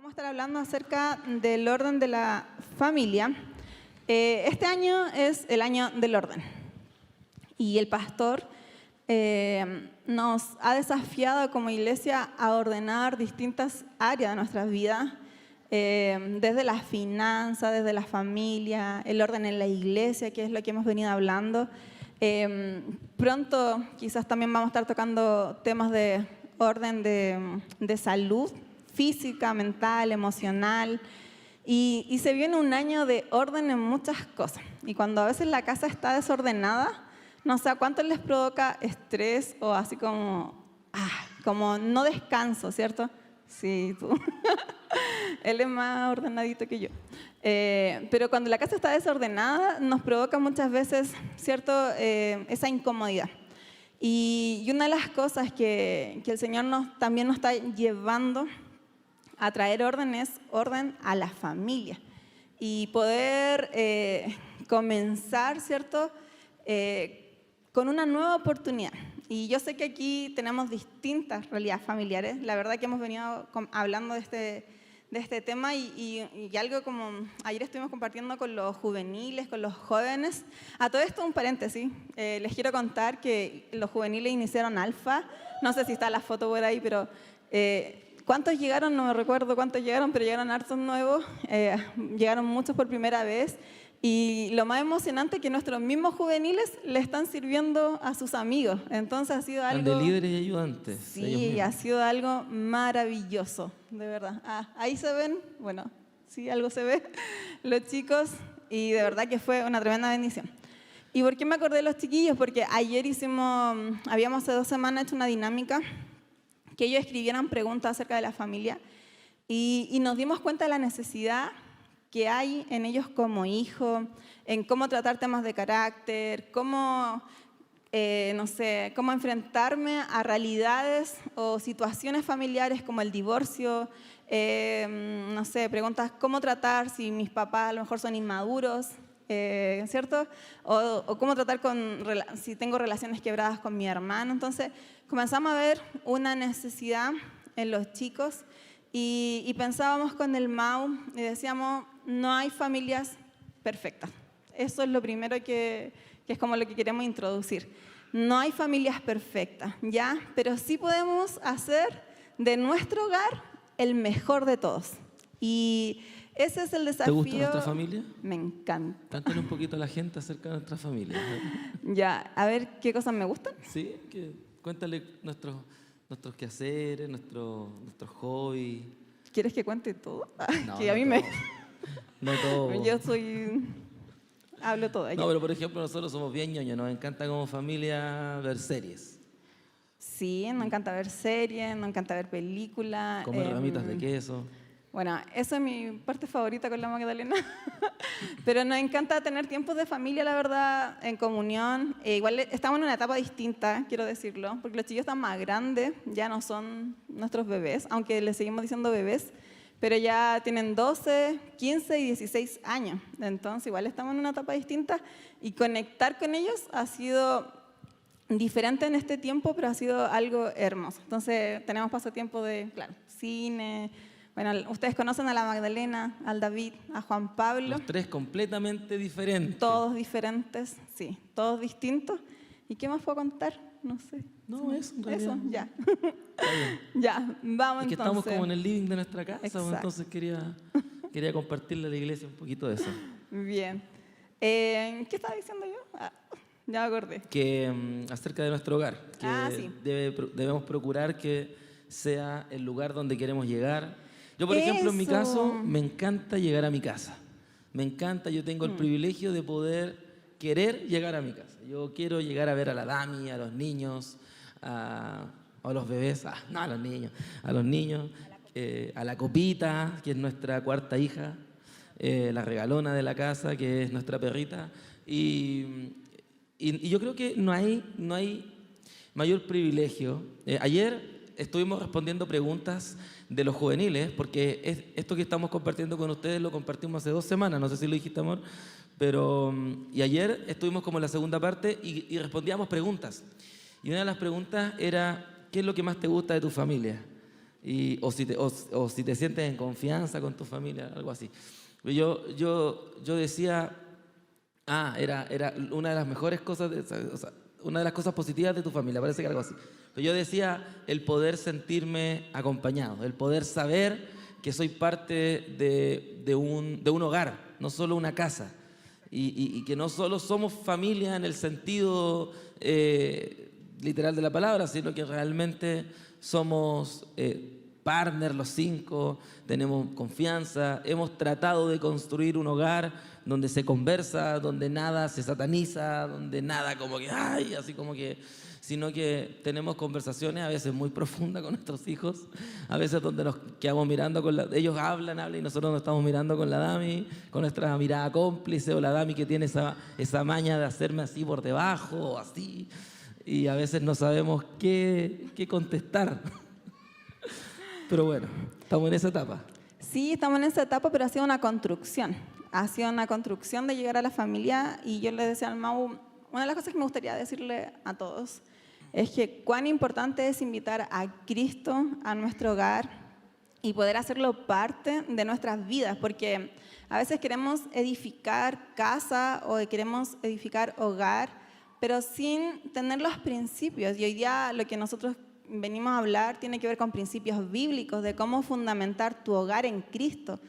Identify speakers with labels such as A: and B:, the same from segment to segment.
A: Vamos a estar hablando acerca del orden de la familia. Este año es el año del orden y el pastor nos ha desafiado como iglesia a ordenar distintas áreas de nuestras vidas, desde las finanzas, desde la familia, el orden en la iglesia, que es lo que hemos venido hablando. Pronto quizás también vamos a estar tocando temas de orden de salud, física, mental, emocional, y se viene un año de orden en muchas cosas. Y cuando a veces la casa está desordenada, no sé a cuántos les provoca estrés o así como no descanso, ¿cierto? Sí, tú. Él es más ordenadito que yo. Pero cuando la casa está desordenada, nos provoca muchas veces, ¿cierto?, esa incomodidad. Y una de las cosas que el Señor también nos está llevando a traer orden es orden a la familia. Y poder comenzar, ¿cierto?, con una nueva oportunidad. Y yo sé que aquí tenemos distintas realidades familiares. La verdad que hemos venido hablando de este tema y algo como ayer estuvimos compartiendo con los juveniles, con los jóvenes. A todo esto un paréntesis, les quiero contar que los juveniles iniciaron Alfa. No sé si está la foto por ahí, pero ¿cuántos llegaron? No me recuerdo cuántos llegaron, pero llegaron hartos nuevos. Llegaron muchos por primera vez. Y lo más emocionante es que nuestros mismos juveniles le están sirviendo a sus amigos. Entonces ha sido algo...
B: de líderes y ayudantes.
A: Sí, ha sido algo maravilloso, de verdad. Ahí se ven, bueno, sí, algo se ve, los chicos, y de verdad que fue una tremenda bendición. ¿Y por qué me acordé de los chiquillos? Porque ayer habíamos hace 2 semanas hecho una dinámica que ellos escribieran preguntas acerca de la familia y nos dimos cuenta de la necesidad que hay en ellos como hijos, en cómo tratar temas de carácter, cómo enfrentarme a realidades o situaciones familiares como el divorcio, preguntas cómo tratar si mis papás a lo mejor son inmaduros, ¿cierto? O cómo tratar si tengo relaciones quebradas con mi hermano. Entonces comenzamos a ver una necesidad en los chicos y pensábamos con el Mau y decíamos, no hay familias perfectas. Eso es lo primero que es como lo que queremos introducir. No hay familias perfectas, ¿ya? Pero sí podemos hacer de nuestro hogar el mejor de todos. Y ese es el desafío.
B: ¿Te gusta nuestra familia?
A: Me encanta.
B: Cántale un poquito a la gente acerca de nuestra familia.
A: Ya, a ver qué cosas me gustan.
B: Sí, cuéntale nuestros quehaceres, nuestros hobbies.
A: ¿Quieres que cuente todo?
B: No,
A: que
B: no
A: a mí
B: todo.
A: me...
B: No todo.
A: Yo hablo todo.
B: No, pero por ejemplo nosotros somos bien ñoños, nos encanta como familia ver series.
A: Sí, nos encanta ver series, nos encanta ver películas.
B: Comer ramitas de queso.
A: Bueno, esa es mi parte favorita con la Magdalena. Pero nos encanta tener tiempos de familia, la verdad, en comunión. Igual estamos en una etapa distinta, quiero decirlo, porque los chicos están más grandes, ya no son nuestros bebés, aunque les seguimos diciendo bebés, pero ya tienen 12, 15 y 16 años. Entonces igual estamos en una etapa distinta y conectar con ellos ha sido diferente en este tiempo, pero ha sido algo hermoso. Entonces tenemos pasatiempo de, claro, cine. Bueno, ustedes conocen a la Magdalena, al David, a Juan Pablo.
B: Los 3 completamente diferentes.
A: Todos diferentes, sí, todos distintos. ¿Y qué más puedo contar? No sé.
B: No, eso en realidad.
A: Eso, ya. Ya, vamos
B: es que
A: entonces.
B: Estamos como en el living de nuestra casa,
A: Exacto.
B: Entonces quería compartirle a la iglesia un poquito de eso.
A: Bien. ¿Qué estaba diciendo yo? Ya me acordé.
B: Que acerca de nuestro hogar, que
A: sí.
B: debemos procurar que sea el lugar donde queremos llegar. Yo, por ejemplo, en mi caso, me encanta llegar a mi casa. Me encanta, yo tengo el privilegio de querer llegar a mi casa. Yo quiero llegar a ver a la Dami, a los niños, a los bebés, no a los niños, a la Copita, que es nuestra 4ª hija, la regalona de la casa, que es nuestra perrita. Y yo creo que no hay mayor privilegio. Ayer estuvimos respondiendo preguntas de los juveniles, porque esto que estamos compartiendo con ustedes lo compartimos hace 2 semanas, no sé si lo dijiste, amor, y ayer estuvimos como en la segunda parte y respondíamos preguntas. Y una de las preguntas era, ¿qué es lo que más te gusta de tu familia? o si te sientes en confianza con tu familia, algo así. Yo decía, era una de las mejores cosas, una de las cosas positivas de tu familia, parece que algo así. Pero yo decía el poder sentirme acompañado, el poder saber que soy parte de un hogar, no solo una casa. Y que no solo somos familia en el sentido literal de la palabra, sino que realmente somos partners los 5, tenemos confianza, hemos tratado de construir un hogar donde se conversa, donde nada se sataniza, donde nada como que, ay, así como que, sino que tenemos conversaciones a veces muy profundas con nuestros hijos, a veces donde nos quedamos mirando ellos hablan y nosotros nos estamos mirando con la Dami, con nuestra mirada cómplice, o la Dami que tiene esa maña de hacerme así por debajo o así, y a veces no sabemos qué contestar. Pero bueno, estamos en esa etapa.
A: Sí, estamos en esa etapa, pero ha sido una construcción. Ha sido una construcción de llegar a la familia, y yo le decía al Mau, una de las cosas que me gustaría decirle a todos es que cuán importante es invitar a Cristo a nuestro hogar y poder hacerlo parte de nuestras vidas, porque a veces queremos edificar casa o queremos edificar hogar, pero sin tener los principios. Y hoy día lo que nosotros venimos a hablar tiene que ver con principios bíblicos de cómo fundamentar tu hogar en Cristo.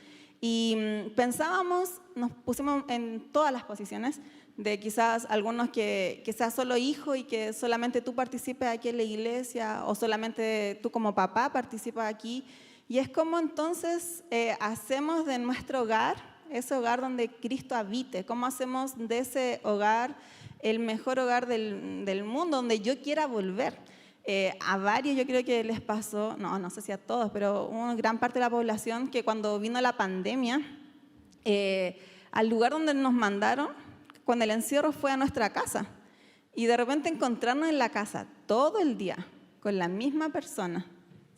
A: Y pensábamos, nos pusimos en todas las posiciones, de quizás algunos que seas solo hijo y que solamente tú participes aquí en la iglesia, o solamente tú como papá participas aquí. Y es como entonces hacemos de nuestro hogar, ese hogar donde Cristo habite, cómo hacemos de ese hogar el mejor hogar del mundo, donde yo quiera volver. A varios yo creo que les pasó, no sé si a todos, pero una gran parte de la población que cuando vino la pandemia, al lugar donde nos mandaron, cuando el encierro fue a nuestra casa, y de repente encontrarnos en la casa todo el día con la misma persona,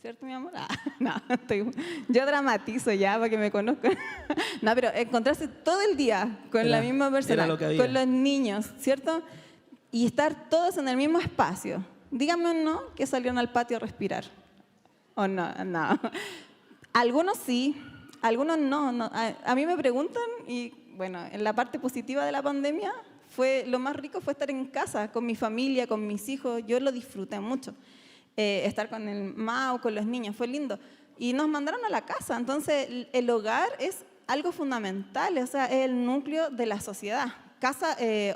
A: ¿cierto, mi amor? No, yo dramatizo ya para que me conozcan. No, pero encontrarse todo el día con la misma persona, con los niños, ¿cierto? Y estar todos en el mismo espacio. Díganme o no que salieron al patio a respirar. ¿O no? No. Algunos sí, algunos no. A mí me preguntan, y bueno, en la parte positiva de la pandemia, lo más rico fue estar en casa, con mi familia, con mis hijos. Yo lo disfruté mucho. Estar con el Mau, con los niños, fue lindo. Y nos mandaron a la casa. Entonces, el hogar es algo fundamental, o sea, es el núcleo de la sociedad.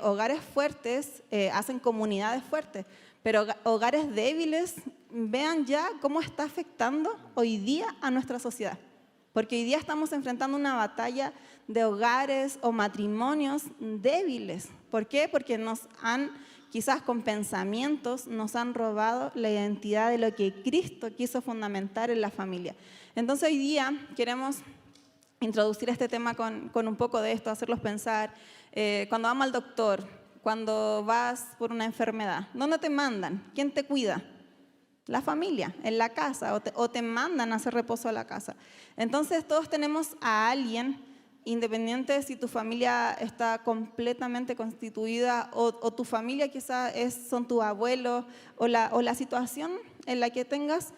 A: Hogares fuertes hacen comunidades fuertes, pero hogares débiles, vean ya cómo está afectando hoy día a nuestra sociedad. Porque hoy día estamos enfrentando una batalla de hogares o matrimonios débiles. ¿Por qué? Porque quizás con pensamientos, nos han robado la identidad de lo que Cristo quiso fundamentar en la familia. Entonces hoy día queremos introducir este tema con un poco de esto, hacerlos pensar. Cuando vamos al doctor, cuando vas por una enfermedad, ¿dónde te mandan? ¿Quién te cuida? La familia, en la casa, o te mandan a hacer reposo a la casa. Entonces todos tenemos a alguien, independiente de si tu familia está completamente constituida o tu familia quizás son tus abuelos, o la situación en la que tengas,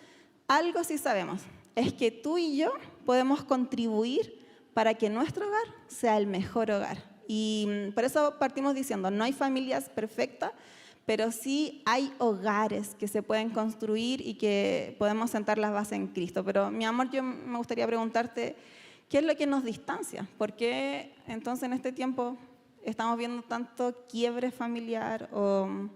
A: algo sí sabemos, es que tú y yo podemos contribuir para que nuestro hogar sea el mejor hogar. Y por eso partimos diciendo, no hay familias perfectas, pero sí hay hogares que se pueden construir y que podemos sentar las bases en Cristo. Pero mi amor, yo me gustaría preguntarte, ¿qué es lo que nos distancia? ¿Por qué entonces en este tiempo estamos viendo tanto quiebre familiar o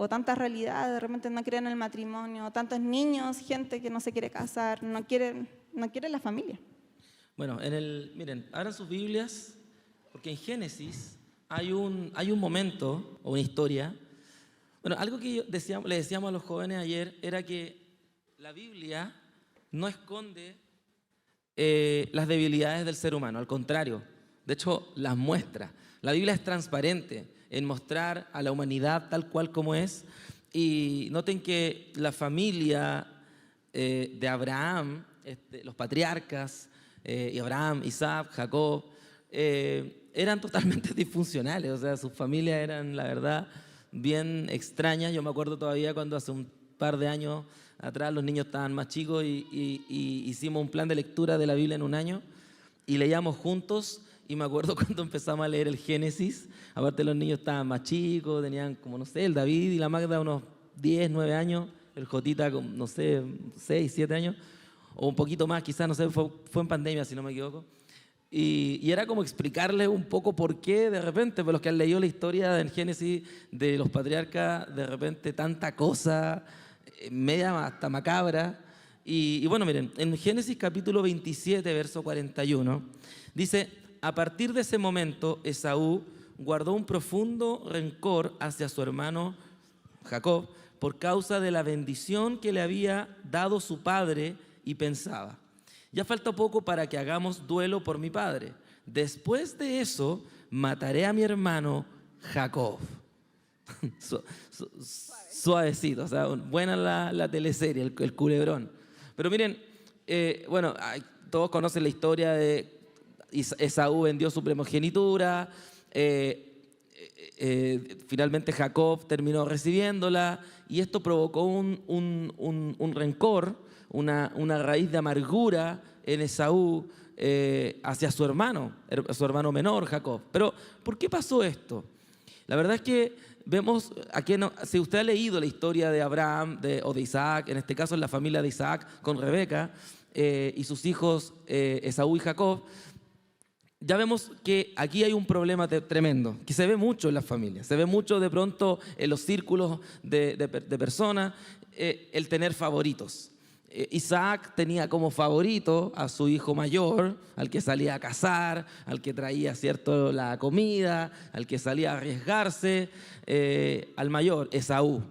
A: tantas realidades? De repente no creen en el matrimonio, tantos niños, gente que no se quiere casar, no quiere la familia.
B: Bueno, miren, abran sus Biblias, porque en Génesis hay un momento o una historia. Bueno, algo que le decíamos a los jóvenes ayer era que la Biblia no esconde las debilidades del ser humano, al contrario, de hecho las muestra. La Biblia es transparente en mostrar a la humanidad tal cual como es. Y noten que la familia de Abraham, los patriarcas, Abraham, Isaac, Jacob, eran totalmente disfuncionales, o sea, sus familias eran, la verdad, bien extrañas. Yo me acuerdo todavía cuando hace un par de años atrás, los niños estaban más chicos y hicimos un plan de lectura de la Biblia en un año y leíamos juntos. Y me acuerdo cuando empezamos a leer el Génesis, aparte los niños estaban más chicos, tenían como, no sé, el David y la Magda unos 10, 9 años, el Jotita, no sé, 6, 7 años, o un poquito más quizás, no sé, fue en pandemia si no me equivoco. Y era como explicarles un poco por qué de repente, pues los que han leído la historia del Génesis de los patriarcas, de repente tanta cosa, media hasta macabra. Y bueno, miren, en Génesis capítulo 27, verso 41, dice: a partir de ese momento, Esaú guardó un profundo rencor hacia su hermano Jacob por causa de la bendición que le había dado su padre y pensaba: ya falta poco para que hagamos duelo por mi padre. Después de eso, mataré a mi hermano Jacob. Suavecito, o sea, buena la teleserie, el culebrón. Pero miren, bueno, todos conocen la historia de Esaú vendió su primogenitura, finalmente Jacob terminó recibiéndola y esto provocó un rencor, una raíz de amargura en Esaú hacia su hermano menor Jacob. Pero ¿por qué pasó esto? La verdad es que vemos, aquí si usted ha leído la historia de Abraham o de Isaac, en este caso es la familia de Isaac con Rebeca y sus hijos Esaú y Jacob, ya vemos que aquí hay un problema tremendo, que se ve mucho en las familias, se ve mucho de pronto en los círculos de personas, el tener favoritos. Isaac tenía como favorito a su hijo mayor, al que salía a cazar, al que traía, ¿cierto?, la comida, al que salía a arriesgarse, al mayor, Esaú.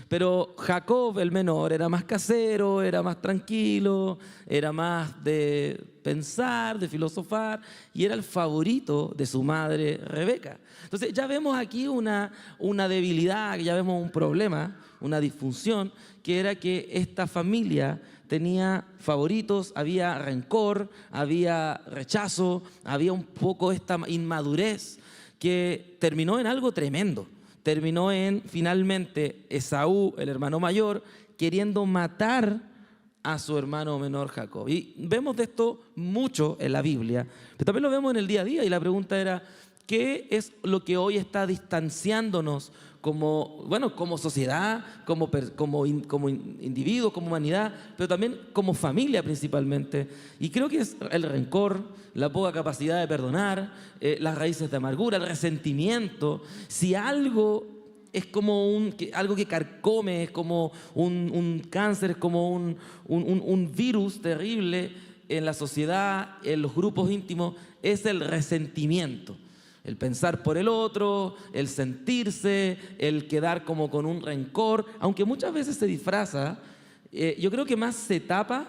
B: Pero Jacob, el menor, era más casero, era más tranquilo, era más de pensar, de filosofar, y era el favorito de su madre Rebeca. Entonces ya vemos aquí una debilidad, ya vemos un problema, una disfunción, que era que esta familia tenía favoritos, había rencor, había rechazo, había un poco esta inmadurez que terminó en algo tremendo. Terminó en, finalmente, Esaú, el hermano mayor, queriendo matar a su hermano menor Jacob. Y vemos de esto mucho en la Biblia, pero también lo vemos en el día a día. Y la pregunta era, ¿qué es lo que hoy está distanciándonos como sociedad, como individuos, como humanidad, pero también como familia principalmente? Y creo que es el rencor, la poca capacidad de perdonar, las raíces de amargura, el resentimiento. Si algo es como algo que carcome, es como un cáncer, es como un virus terrible en la sociedad, en los grupos íntimos, es el resentimiento. El pensar por el otro, el sentirse, el quedar como con un rencor, aunque muchas veces se disfraza, yo creo que más se tapa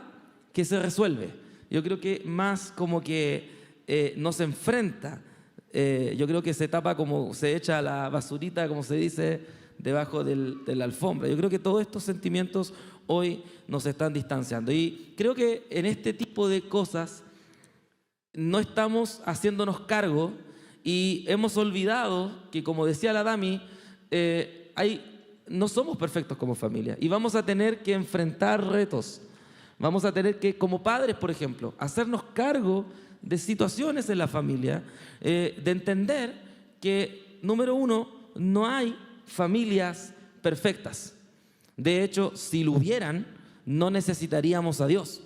B: que se resuelve. Yo creo que más como que no se enfrenta. Yo creo que se tapa como se echa la basurita, como se dice, debajo de la alfombra. Yo creo que todos estos sentimientos hoy nos están distanciando. Y creo que en este tipo de cosas no estamos haciéndonos cargo. Y hemos olvidado que, como decía la Dami, no somos perfectos como familia y vamos a tener que enfrentar retos. Vamos a tener que, como padres, por ejemplo, hacernos cargo de situaciones en la familia, de entender que, número uno, no hay familias perfectas. De hecho, si lo hubieran, no necesitaríamos a Dios.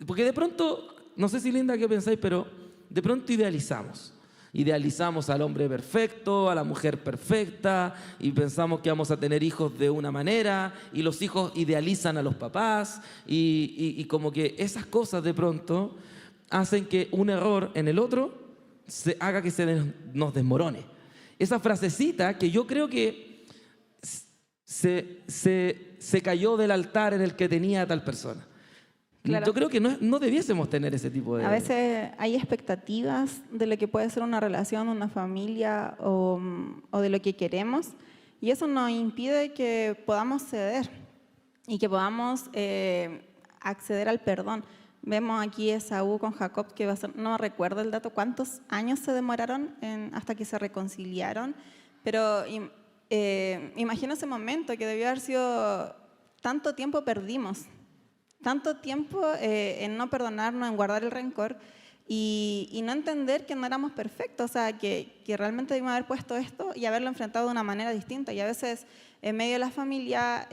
B: Porque de pronto, no sé si Linda, ¿qué pensáis? Pero de pronto idealizamos al hombre perfecto, a la mujer perfecta, y pensamos que vamos a tener hijos de una manera, y los hijos idealizan a los papás, y como que esas cosas de pronto hacen que un error en el otro haga que nos desmorone. Esa frasecita que yo creo que se cayó del altar en el que tenía a tal persona. Claro. Yo creo que no debiésemos tener ese tipo de...
A: A veces hay expectativas de lo que puede ser una relación, una familia o de lo que queremos, y eso nos impide que podamos ceder y que podamos acceder al perdón. Vemos aquí a Esaú con Jacob, que no recuerdo el dato, cuántos años se demoraron hasta que se reconciliaron, pero imagino ese momento que debió haber sido tanto tiempo perdimos, tanto tiempo en no perdonarnos, en guardar el rencor y no entender que no éramos perfectos, o sea, que realmente debimos haber puesto esto y haberlo enfrentado de una manera distinta. Y a veces en medio de la familia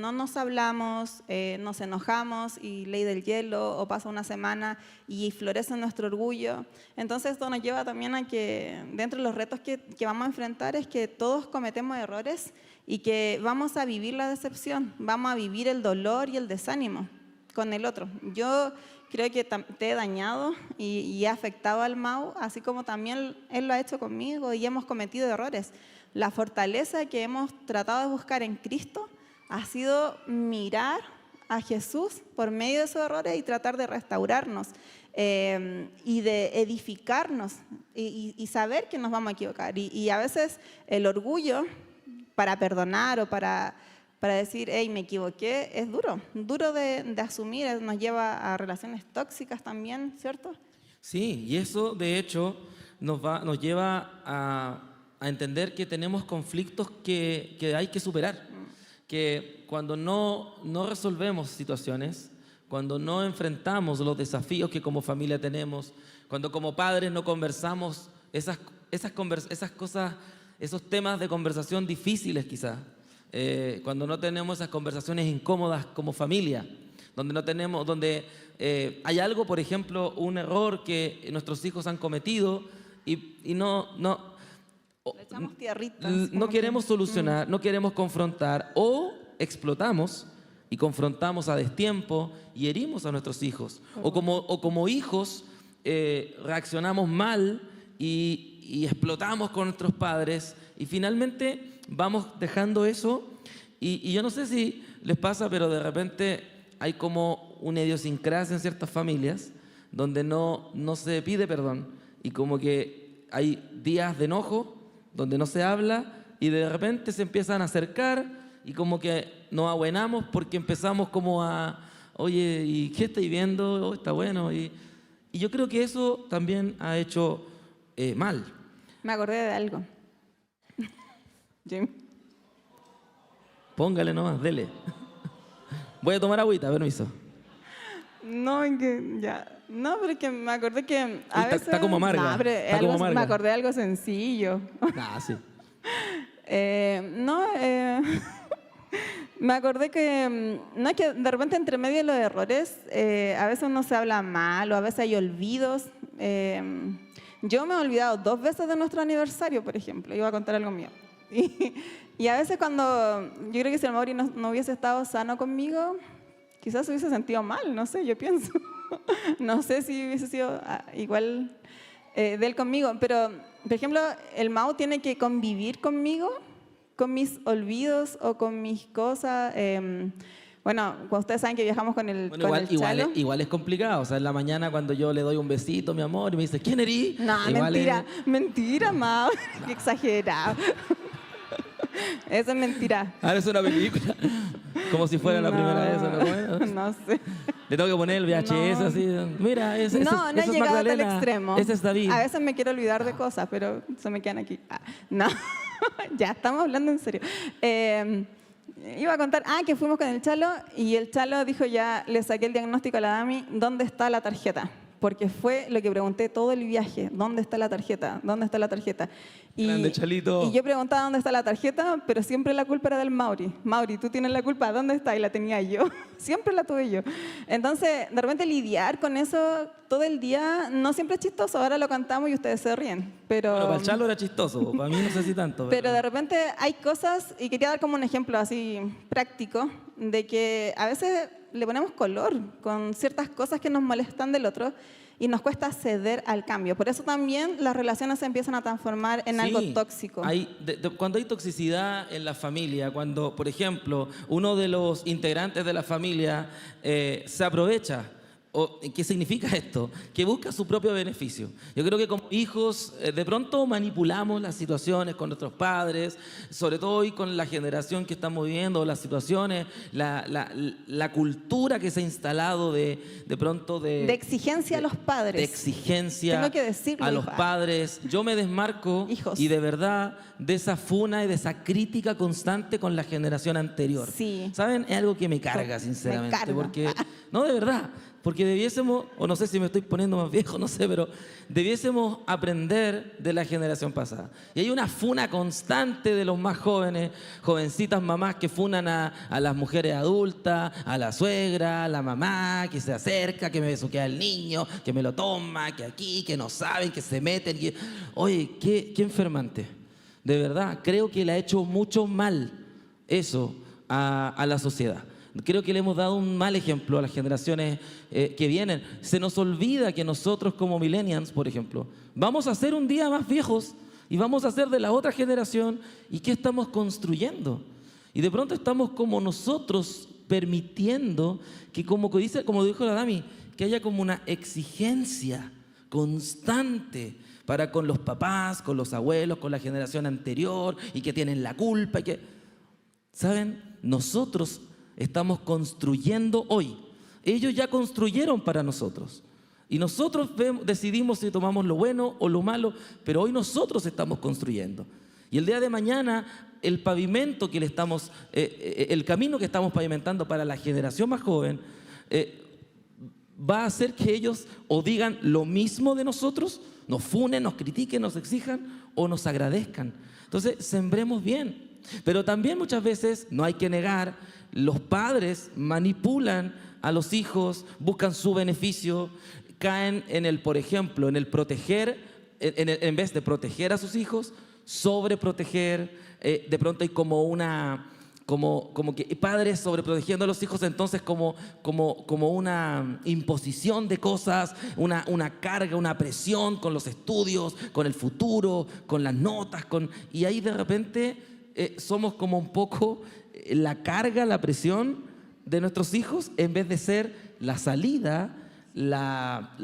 A: no nos hablamos, nos enojamos y ley del hielo, o pasa una semana y florece nuestro orgullo. Entonces esto nos lleva también a que dentro de los retos que vamos a enfrentar es que todos cometemos errores y que vamos a vivir la decepción, vamos a vivir el dolor y el desánimo con el otro. Yo creo que te he dañado y he afectado al Mau, así como también él lo ha hecho conmigo y hemos cometido errores. La fortaleza que hemos tratado de buscar en Cristo ha sido mirar a Jesús por medio de esos errores y tratar de restaurarnos y de edificarnos y saber que nos vamos a equivocar. Y a veces el orgullo para perdonar o para decir, hey, me equivoqué, es duro de asumir, nos lleva a relaciones tóxicas también, ¿cierto?
B: Sí, y eso de hecho nos lleva a entender que tenemos conflictos que hay que superar, que cuando no resolvemos situaciones, cuando no enfrentamos los desafíos que como familia tenemos, cuando como padres no conversamos esas cosas, esos temas de conversación difíciles quizás, cuando no tenemos esas conversaciones incómodas como familia, donde hay algo, por ejemplo, un error que nuestros hijos han cometido y
A: Le echamos tierritas.
B: no queremos solucionar, no queremos confrontar, o explotamos y confrontamos a destiempo y herimos a nuestros hijos. O como hijos reaccionamos mal y explotamos con nuestros padres y finalmente vamos dejando eso y yo no sé si les pasa, pero de repente hay como una idiosincrasia en ciertas familias donde no se pide perdón y como que hay días de enojo donde no se habla y de repente se empiezan a acercar y como que nos abuenamos porque empezamos como a, oye, ¿y qué estáis viendo? Oh, está bueno. Y yo creo que eso también ha hecho mal.
A: Me acordé de algo. Jim.
B: Póngale nomás, dele. Voy a tomar agüita, permiso.
A: No, pero es que me acordé que a veces...
B: Está como amarga.
A: No, pero
B: Está como amarga.
A: me acordé de algo sencillo.
B: Sí.
A: Me acordé que, no es que de repente entre medio de los errores, a veces uno se habla mal o a veces hay olvidos. Yo me he olvidado 2 veces de nuestro aniversario, por ejemplo. Iba a contar algo mío. Y a veces cuando, yo creo que si el Mauri no hubiese estado sano conmigo, quizás se hubiese sentido mal, no sé, yo pienso. No sé si hubiese sido igual de él conmigo, pero, por ejemplo, el Mau tiene que convivir conmigo, con mis olvidos o con mis cosas. Bueno, cuando ustedes saben que viajamos con el Chalo.
B: Igual es complicado, o sea, en la mañana cuando yo le doy un besito, mi amor, y me dice, ¿quién eres?
A: No, mentira, Mau, qué exagerado. Eso es mentira.
B: Ahora es una película. Como si fuera la primera vez.
A: No sé.
B: Le tengo que poner el VHS así. Mira, ese es
A: no he llegado a tal extremo.
B: Ese es David.
A: A veces me quiero olvidar de cosas, pero se me quedan aquí. No, ya estamos hablando en serio. Iba a contar, que fuimos con el Chalo y el Chalo dijo ya, le saqué el diagnóstico a la Dami, ¿dónde está la tarjeta? Porque fue lo que pregunté todo el viaje, ¿dónde está la tarjeta? ¿Dónde está la tarjeta?
B: Grande, Chalito.
A: Y yo preguntaba dónde está la tarjeta, pero siempre la culpa era del Mauri. Mauri, tú tienes la culpa, ¿dónde está? Y la tenía yo. Siempre la tuve yo. Entonces, de repente lidiar con eso todo el día no siempre es chistoso. Ahora lo cantamos y ustedes se ríen. Pero
B: para el Chalo era chistoso, para mí no sé si tanto.
A: Pero de repente hay cosas, y quería dar como un ejemplo así práctico, de que a veces le ponemos color con ciertas cosas que nos molestan del otro y nos cuesta ceder al cambio. Por eso también las relaciones se empiezan a transformar en algo tóxico.
B: Cuando hay toxicidad en la familia, cuando, por ejemplo, uno de los integrantes de la familia se aprovecha ¿Qué significa esto? Que busca su propio beneficio. Yo creo que como hijos de pronto manipulamos las situaciones con nuestros padres, sobre todo hoy con la generación que estamos viviendo, las situaciones, la cultura que se ha instalado de pronto
A: de exigencia a los padres.
B: De exigencia
A: Tengo que decirlo,
B: a los padres. Yo me desmarco
A: hijos.
B: Y de verdad de esa funa y de esa crítica constante con la generación anterior.
A: Sí.
B: ¿Saben? Es algo que me carga, sinceramente.
A: Me carga.
B: Porque, no, de verdad. Porque debiésemos, o no sé si me estoy poniendo más viejo, no sé, pero debiésemos aprender de la generación pasada. Y hay una funa constante de los más jóvenes, jovencitas mamás que funan a las mujeres adultas, a la suegra, a la mamá que se acerca, que me besuquea el niño, que me lo toma, que aquí, que no saben, que se meten. Oye, qué enfermante. De verdad, creo que le ha hecho mucho mal eso a la sociedad. Creo que le hemos dado un mal ejemplo a las generaciones que vienen. Se nos olvida que nosotros como millennials, por ejemplo, vamos a ser un día más viejos y vamos a ser de la otra generación. ¿Y qué estamos construyendo? Y de pronto estamos como nosotros permitiendo que, como dijo la Dami, que haya como una exigencia constante para con los papás, con los abuelos, con la generación anterior, y que tienen la culpa. ¿Saben? Nosotros estamos construyendo hoy. Ellos ya construyeron para nosotros. Y nosotros decidimos si tomamos lo bueno o lo malo, pero hoy nosotros estamos construyendo. Y el día de mañana, el pavimento que le estamos, el camino que estamos pavimentando para la generación más joven, va a hacer que ellos o digan lo mismo de nosotros, nos funen, nos critiquen, nos exijan o nos agradezcan. Entonces, sembremos bien. Pero también muchas veces, no hay que negar, los padres manipulan a los hijos, buscan su beneficio, caen en el, por ejemplo, en el proteger, en vez de proteger a sus hijos, sobreproteger. De pronto hay como que padres sobreprotegiendo a los hijos, entonces como una imposición de cosas, una carga, una presión con los estudios, con el futuro, con las notas, y ahí de repente somos como un poco la carga, la presión de nuestros hijos, en vez de ser la salida, la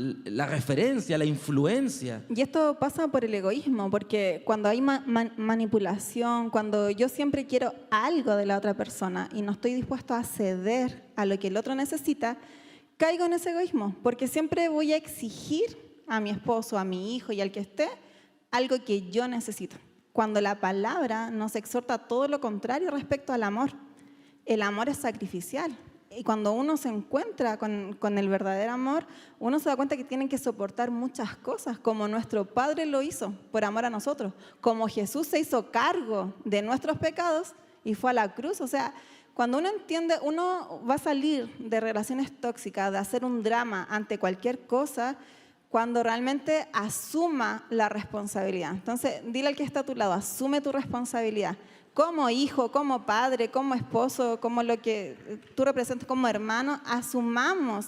B: referencia, la influencia.
A: Y esto pasa por el egoísmo, porque cuando hay manipulación, cuando yo siempre quiero algo de la otra persona y no estoy dispuesto a ceder a lo que el otro necesita, caigo en ese egoísmo, porque siempre voy a exigir a mi esposo, a mi hijo y al que esté algo que yo necesito. Cuando la palabra nos exhorta a todo lo contrario respecto al amor. El amor es sacrificial. Y cuando uno se encuentra con el verdadero amor, uno se da cuenta que tienen que soportar muchas cosas, como nuestro Padre lo hizo por amor a nosotros, como Jesús se hizo cargo de nuestros pecados y fue a la cruz. O sea, cuando uno entiende, uno va a salir de relaciones tóxicas, de hacer un drama ante cualquier cosa, cuando realmente asuma la responsabilidad. Entonces, dile al que está a tu lado, asume tu responsabilidad. Como hijo, como padre, como esposo, como lo que tú representas como hermano, asumamos.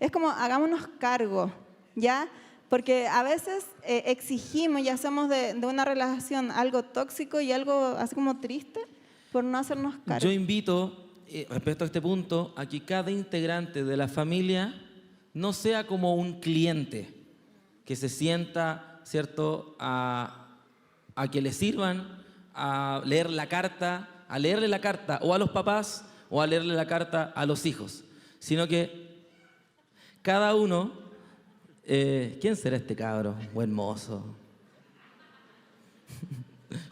A: Es como hagámonos cargo, ¿ya? Porque a veces exigimos y hacemos de una relación algo tóxico y algo así como triste por no hacernos cargo.
B: Yo invito, respecto a este punto, a que cada integrante de la familia no sea como un cliente que se sienta, ¿cierto?, a que le sirvan, a leer la carta, a leerle la carta o a los papás o a leerle la carta a los hijos, sino que cada uno, ¿quién será este cabro? Buen mozo.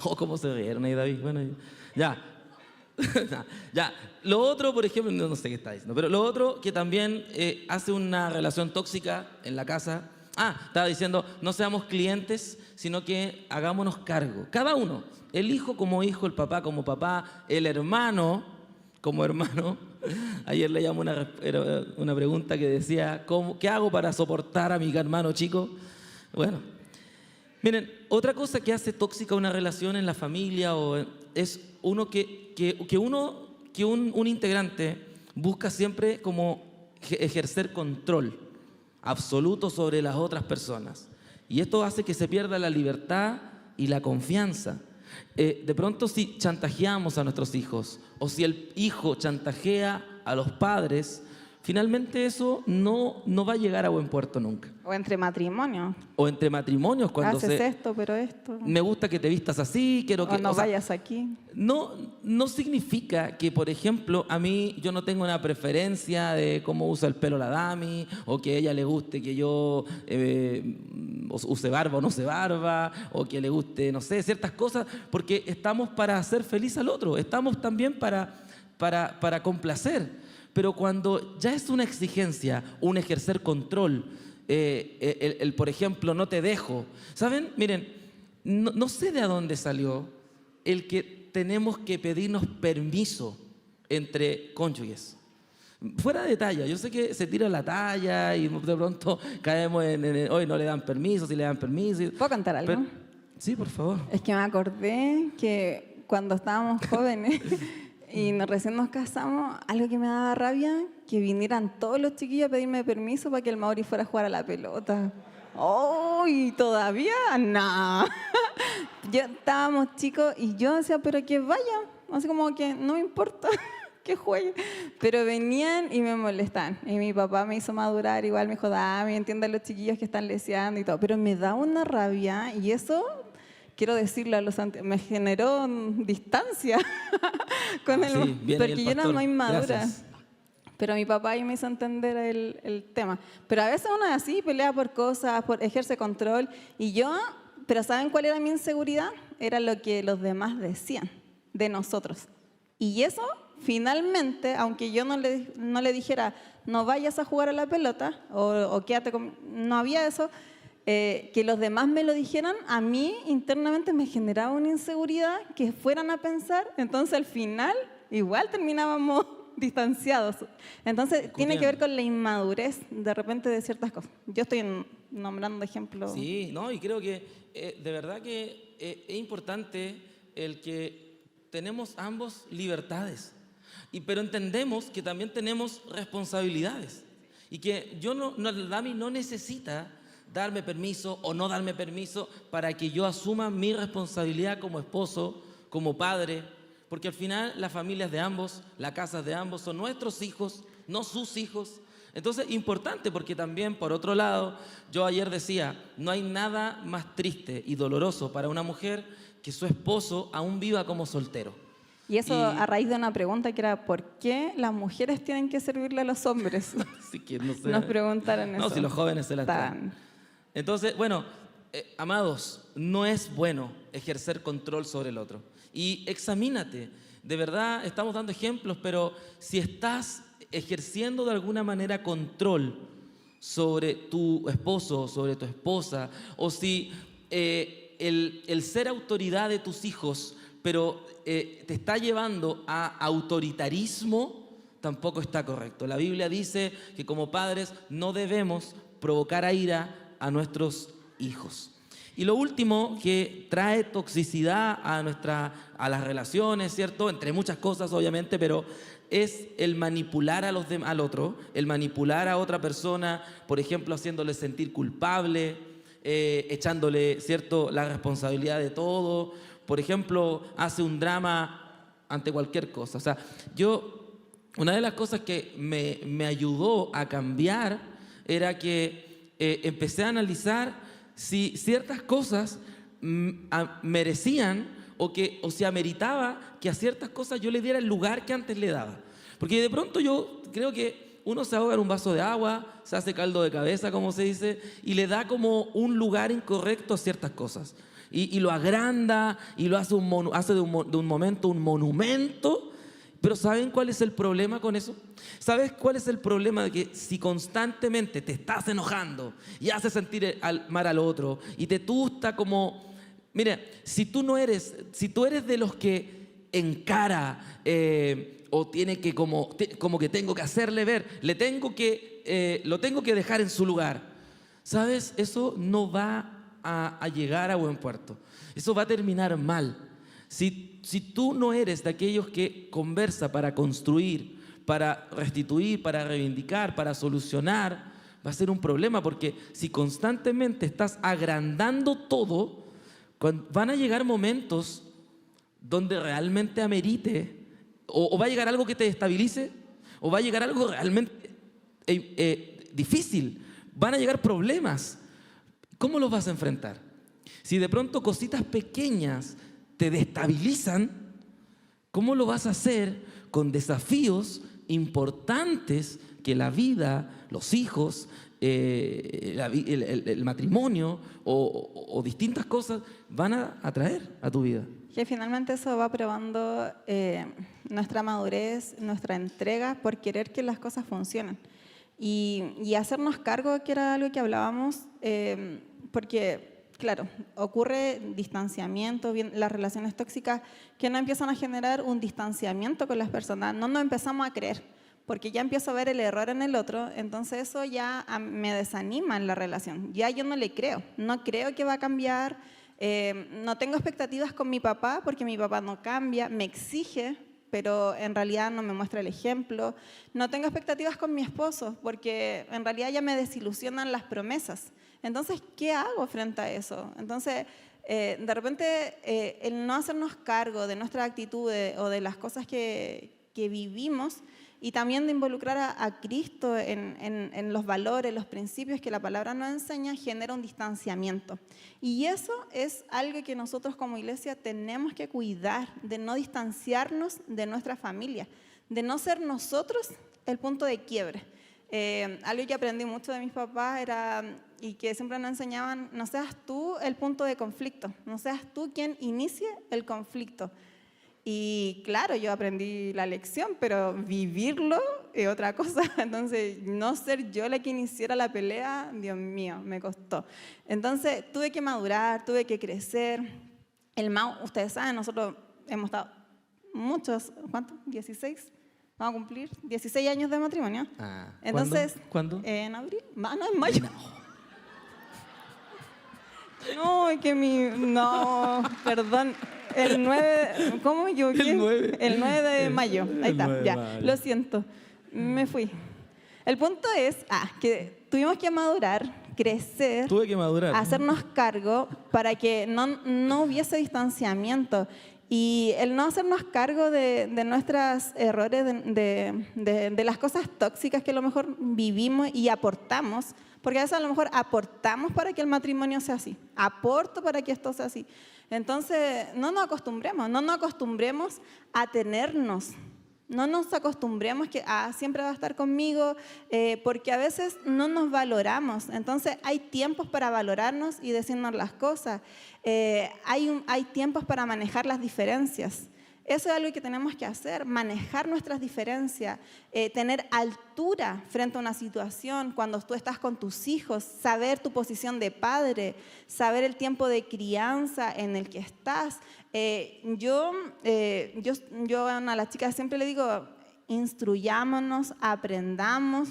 B: Oh, cómo se rieron ahí, David. Bueno, ya. Ya. Lo otro, por ejemplo, no sé qué está diciendo, pero lo otro que también hace una relación tóxica en la casa. Estaba diciendo, no seamos clientes, sino que hagámonos cargo. Cada uno, el hijo como hijo, el papá como papá, el hermano como hermano. Ayer le llamó una pregunta que decía, ¿qué hago para soportar a mi hermano chico? Bueno, miren, otra cosa que hace tóxica una relación en la familia es un integrante busca siempre como ejercer control absoluto sobre las otras personas. Y esto hace que se pierda la libertad y la confianza. De pronto, si chantajeamos a nuestros hijos o si el hijo chantajea a los padres, finalmente eso no va a llegar a buen puerto nunca.
A: O entre matrimonios.
B: O entre matrimonios, cuando
A: Haces esto, pero esto.
B: me gusta que te vistas así, quiero que...
A: O no
B: o sea,
A: vayas aquí.
B: no significa que, por ejemplo, a mí yo no tengo una preferencia de cómo usa el pelo la Dami, o que a ella le guste que yo use barba o no use barba, o que le guste, no sé, ciertas cosas, porque estamos para hacer feliz al otro, estamos también para complacer. Pero cuando ya es una exigencia, un ejercer control, por ejemplo, no te dejo. ¿Saben? Miren, no sé de dónde salió el que tenemos que pedirnos permiso entre cónyuges. Fuera de talla, yo sé que se tira la talla y de pronto caemos hoy no le dan permiso, si le dan permiso.
A: ¿Puedo contar algo?
B: Sí, por favor.
A: Es que me acordé que cuando estábamos jóvenes y recién nos casamos, algo que me daba rabia, que vinieran todos los chiquillos a pedirme permiso para que el Mauri fuera a jugar a la pelota. ¡Oh! ¿Y todavía? No. Estábamos chicos y yo decía, pero que vaya. Así como que no me importa que juegue. Pero venían y me molestaban. Y mi papá me hizo madurar, igual me dijo, Dami, entiende a los chiquillos que están leseando y todo. Pero me da una rabia y eso... Quiero decirle a los me generó distancia con
B: sí,
A: porque yo era muy madura.
B: Gracias.
A: Pero mi papá ahí me hizo entender el tema. Pero a veces uno es así, pelea por cosas, ejerce control. Pero ¿saben cuál era mi inseguridad? Era lo que los demás decían de nosotros. Y eso, finalmente, aunque yo no le dijera, no vayas a jugar a la pelota, o quédate con... No había eso. Que los demás me lo dijeran, a mí internamente me generaba una inseguridad que fueran a pensar, entonces al final igual terminábamos distanciados. Entonces tiene que ver con la inmadurez de repente de ciertas cosas. Yo estoy nombrando ejemplos.
B: Sí, no, y creo que de verdad que es importante el que tenemos ambos libertades, pero entendemos que también tenemos responsabilidades y que Dami no necesita darme permiso o no darme permiso para que yo asuma mi responsabilidad como esposo, como padre, porque al final las familias de ambos, las casas de ambos son nuestros hijos, no sus hijos. Entonces, importante porque también, por otro lado, yo ayer decía, no hay nada más triste y doloroso para una mujer que su esposo aún viva como soltero.
A: Y eso a raíz de una pregunta que era, ¿por qué las mujeres tienen que servirle a los hombres?
B: Así que no sé.
A: Nos preguntaron eso.
B: No, si los jóvenes se la están. Entonces, bueno, amados, no es bueno ejercer control sobre el otro. Y examínate, de verdad estamos dando ejemplos, pero si estás ejerciendo de alguna manera control sobre tu esposo, sobre tu esposa, o si el ser autoridad de tus hijos, pero te está llevando a autoritarismo, tampoco está correcto. La Biblia dice que como padres no debemos provocar a ira a nuestros hijos. Y lo último que trae toxicidad a las relaciones, ¿cierto? Entre muchas cosas, obviamente, pero es el manipular al otro, el manipular a otra persona, por ejemplo, haciéndole sentir culpable, echándole, ¿cierto?, la responsabilidad de todo. Por ejemplo, hace un drama ante cualquier cosa. O sea, una de las cosas que me ayudó a cambiar era que empecé a analizar si ciertas cosas merecían o si ameritaba que a ciertas cosas yo le diera el lugar que antes le daba. Porque de pronto yo creo que uno se ahoga en un vaso de agua, se hace caldo de cabeza, como se dice, y le da como un lugar incorrecto a ciertas cosas. Y lo agranda y lo hace de un momento un monumento. Pero ¿saben cuál es el problema con eso? ¿Sabes cuál es el problema? De que si constantemente te estás enojando y haces sentir mal al otro y te gusta como... Mira, si tú eres de los que encara o tiene que como que tengo que hacerle ver, lo tengo que dejar en su lugar, ¿sabes? Eso no va a llegar a buen puerto. Eso va a terminar mal. Si tú no eres de aquellos que conversa para construir, para restituir, para reivindicar, para solucionar, va a ser un problema, porque si constantemente estás agrandando todo, van a llegar momentos donde realmente amerite, o va a llegar algo que te destabilice, o va a llegar algo realmente difícil, van a llegar problemas. ¿Cómo los vas a enfrentar? Si de pronto cositas pequeñas te destabilizan, ¿cómo lo vas a hacer con desafíos importantes que la vida, los hijos, el matrimonio o distintas cosas van a traer a tu vida?
A: Que finalmente eso va probando nuestra madurez, nuestra entrega por querer que las cosas funcionen. Y hacernos cargo, que era algo que hablábamos, porque, claro, ocurre distanciamiento, las relaciones tóxicas que no empiezan a generar un distanciamiento con las personas, no nos empezamos a creer, porque ya empiezo a ver el error en el otro, entonces eso ya me desanima en la relación, ya yo no le creo, no creo que va a cambiar, no tengo expectativas con mi papá porque mi papá no cambia, me exige, pero en realidad no me muestra el ejemplo. No tengo expectativas con mi esposo porque en realidad ya me desilusionan las promesas. Entonces, ¿qué hago frente a eso? Entonces, de repente, el no hacernos cargo de nuestra actitud o de las cosas que vivimos y también de involucrar a Cristo en los valores, los principios que la palabra nos enseña, genera un distanciamiento. Y eso es algo que nosotros como iglesia tenemos que cuidar, de no distanciarnos de nuestra familia, de no ser nosotros el punto de quiebre. Algo que aprendí mucho de mis papás era, y que siempre nos enseñaban, no seas tú el punto de conflicto, no seas tú quien inicie el conflicto. Y claro, yo aprendí la lección, pero vivirlo es otra cosa. Entonces, no ser yo la que iniciara la pelea, Dios mío, me costó. Entonces, tuve que madurar, tuve que crecer. El Mau, ustedes saben, nosotros hemos estado muchos, ¿cuántos? 16. Vamos a cumplir 16 años de matrimonio. Entonces,
B: ¿Cuándo?
A: En abril. No, en mayo. No, es que no, perdón. El 9, ¿cómo me equivoqué? El 9 de mayo. Ahí está, ya. Lo siento, me fui. El punto es que tuvimos que madurar, crecer.
B: Tuve que madurar.
A: Hacernos cargo para que no hubiese distanciamiento. Y el no hacernos cargo de nuestros errores, de las cosas tóxicas que a lo mejor vivimos y aportamos, porque a veces a lo mejor aportamos para que el matrimonio sea así, aporto para que esto sea así. Entonces, no nos acostumbremos a tenernos, no nos acostumbremos que siempre va a estar conmigo, porque a veces no nos valoramos. Entonces, hay tiempos para valorarnos y decirnos las cosas. Hay tiempos para manejar las diferencias. Eso es algo que tenemos que hacer, manejar nuestras diferencias, tener altura frente a una situación cuando tú estás con tus hijos, saber tu posición de padre, saber el tiempo de crianza en el que estás. Yo a las chicas siempre le digo, instruyámonos, aprendamos,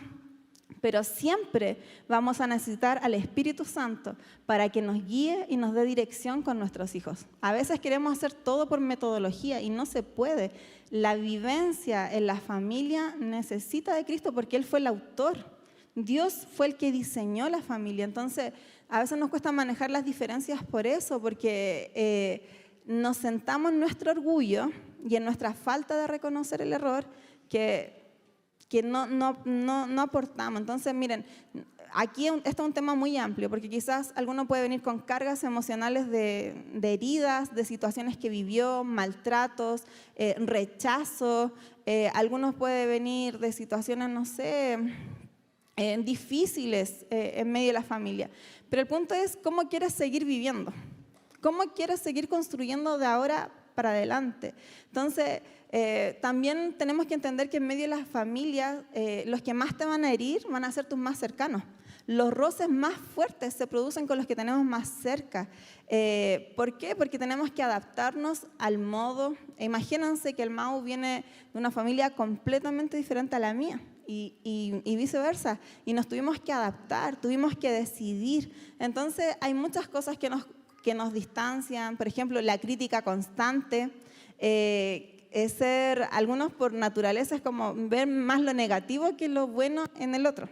A: pero siempre vamos a necesitar al Espíritu Santo para que nos guíe y nos dé dirección con nuestros hijos. A veces queremos hacer todo por metodología y no se puede. La vivencia en la familia necesita de Cristo porque Él fue el autor. Dios fue el que diseñó la familia. Entonces, a veces nos cuesta manejar las diferencias por eso, porque nos sentamos en nuestro orgullo y en nuestra falta de reconocer el error que no aportamos. Entonces, miren, aquí este es un tema muy amplio, porque quizás alguno puede venir con cargas emocionales de heridas, de situaciones que vivió, maltratos, rechazo. Algunos pueden venir de situaciones, no sé, difíciles en medio de la familia. Pero el punto es, ¿cómo quieres seguir viviendo? ¿Cómo quieres seguir construyendo de ahora para adelante? Entonces, también tenemos que entender que en medio de las familias, los que más te van a herir van a ser tus más cercanos. Los roces más fuertes se producen con los que tenemos más cerca. ¿Por qué? Porque tenemos que adaptarnos al modo. Imagínense que el Mau viene de una familia completamente diferente a la mía y viceversa. Y nos tuvimos que adaptar, tuvimos que decidir. Entonces, hay muchas cosas que nos distancian. Por ejemplo, la crítica constante. Es ser, algunos por naturaleza es como ver más lo negativo que lo bueno en el otro.